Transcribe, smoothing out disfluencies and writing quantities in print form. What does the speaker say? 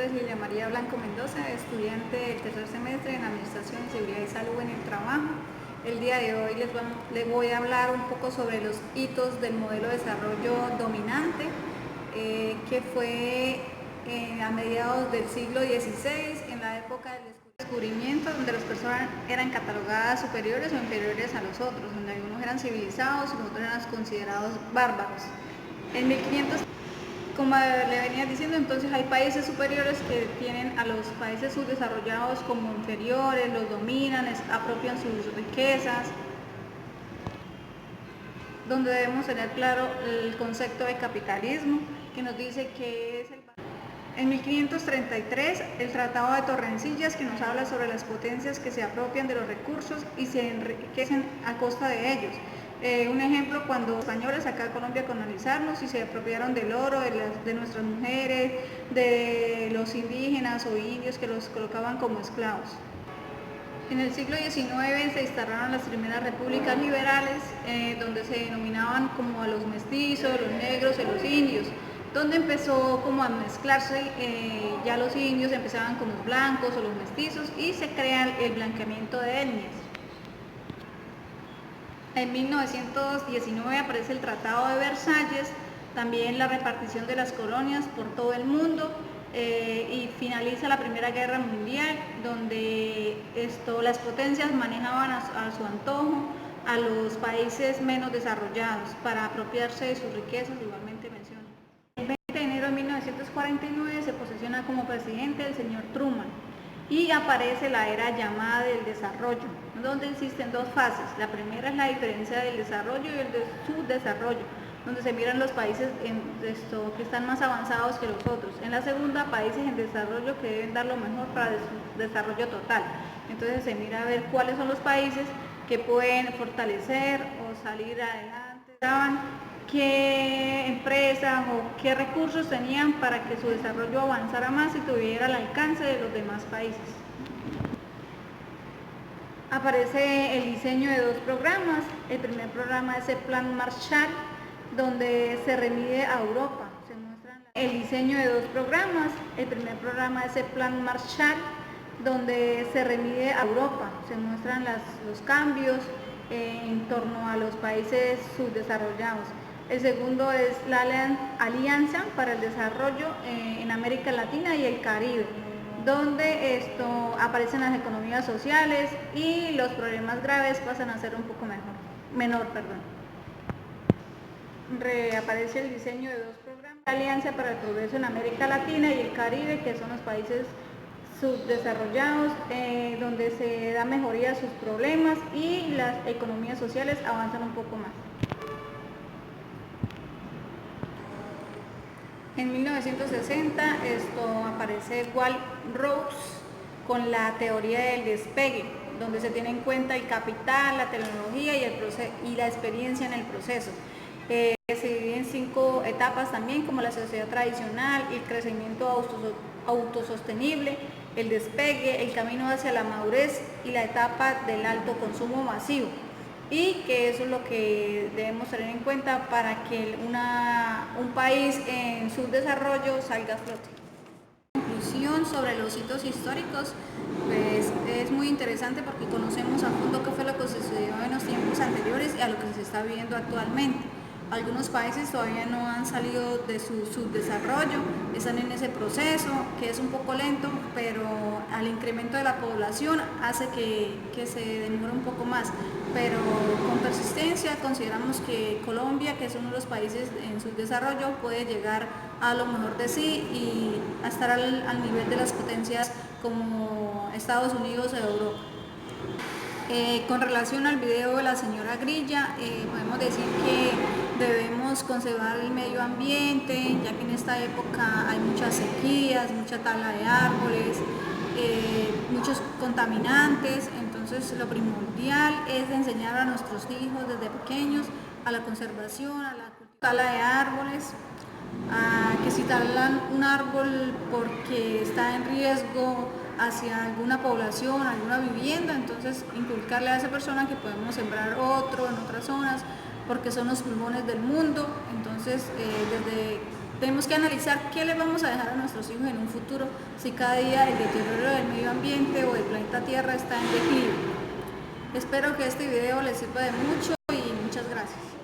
Soy Lilia María Blanco Mendoza, estudiante del tercer semestre en Administración y Seguridad y Salud en el Trabajo. El día de hoy les voy a hablar un poco sobre los hitos del modelo de desarrollo dominante, que fue a mediados del siglo XVI, en la época del descubrimiento, donde las personas eran catalogadas superiores o inferiores a los otros, donde algunos eran civilizados y otros eran considerados bárbaros. En 1500, como le venía diciendo, entonces hay países superiores que tienen a los países subdesarrollados como inferiores, los dominan, apropian sus riquezas, donde debemos tener claro el concepto de capitalismo, que nos dice que es en 1533, el Tratado de Tordesillas, que nos habla sobre las potencias que se apropian de los recursos y se enriquecen a costa de ellos. Un ejemplo, cuando los españoles acá en Colombia colonizarnos y se apropiaron del oro, de nuestras mujeres, de los indígenas o indios que los colocaban como esclavos. En el siglo XIX se instalaron las primeras repúblicas liberales, donde se denominaban como a los mestizos, los negros y los indios, donde empezó como a mezclarse, ya los indios empezaban con los blancos o los mestizos y se crea el blanqueamiento de etnias. En 1919 aparece el Tratado de Versalles, también la repartición de las colonias por todo el mundo, y finaliza la Primera Guerra Mundial, donde las potencias manejaban a su antojo a los países menos desarrollados para apropiarse de sus riquezas, igualmente menciono. El 20 de enero de 1949 se posesiona como presidente el señor Truman y aparece la era llamada del desarrollo, donde existen dos fases. La primera es la diferencia del desarrollo y el de subdesarrollo, donde se miran los países que están más avanzados que los otros. En la segunda, países en desarrollo que deben dar lo mejor para su desarrollo total. Entonces se mira a ver cuáles son los países que pueden fortalecer o salir adelante, qué empresas o qué recursos tenían para que su desarrollo avanzara más y tuviera el alcance de los demás países. Aparece el diseño de dos programas. El primer programa es el Plan Marshall, donde se remite a Europa. Se muestran el diseño de dos programas. El primer programa es el Plan Marshall, donde se remite a Europa. Se muestran los cambios en torno a los países subdesarrollados. El segundo es la Alianza para el Desarrollo en América Latina y el Caribe, donde aparecen las economías sociales y los problemas graves pasan a ser un poco menor. Reaparece el diseño de dos programas, la Alianza para el Progreso en América Latina y el Caribe, que son los países subdesarrollados, donde se da mejoría a sus problemas y las economías sociales avanzan un poco más. En 1960 aparece Walt Rawls con la teoría del despegue, donde se tiene en cuenta el capital, la tecnología y la experiencia en el proceso. Se divide en 5 etapas también, como la sociedad tradicional, el crecimiento autosostenible, el despegue, el camino hacia la madurez y la etapa del alto consumo masivo. Y que eso es lo que debemos tener en cuenta para que un país en subdesarrollo salga a flote. Conclusión sobre los hitos históricos, pues es muy interesante porque conocemos a fondo qué fue lo que sucedió en los tiempos anteriores y a lo que se está viviendo actualmente. Algunos países todavía no han salido de su subdesarrollo, están en ese proceso, que es un poco lento, pero al incremento de la población hace que se demore un poco más. Pero con persistencia consideramos que Colombia, que es uno de los países en subdesarrollo, puede llegar a lo mejor de sí y a estar al nivel de las potencias como Estados Unidos o Europa. Con relación al video de la señora Grilla, podemos decir que debemos conservar el medio ambiente, ya que en esta época hay muchas sequías, mucha tala de árboles, muchos contaminantes. Entonces lo primordial es enseñar a nuestros hijos desde pequeños a la conservación, a la tala de árboles, a que si talan un árbol porque está en riesgo hacia alguna población, alguna vivienda, entonces inculcarle a esa persona que podemos sembrar otro en otras zonas porque son los pulmones del mundo. Entonces desde Tenemos que analizar qué le vamos a dejar a nuestros hijos en un futuro si cada día el deterioro del medio ambiente o del planeta Tierra está en declive. Espero que este video les sirva de mucho y muchas gracias.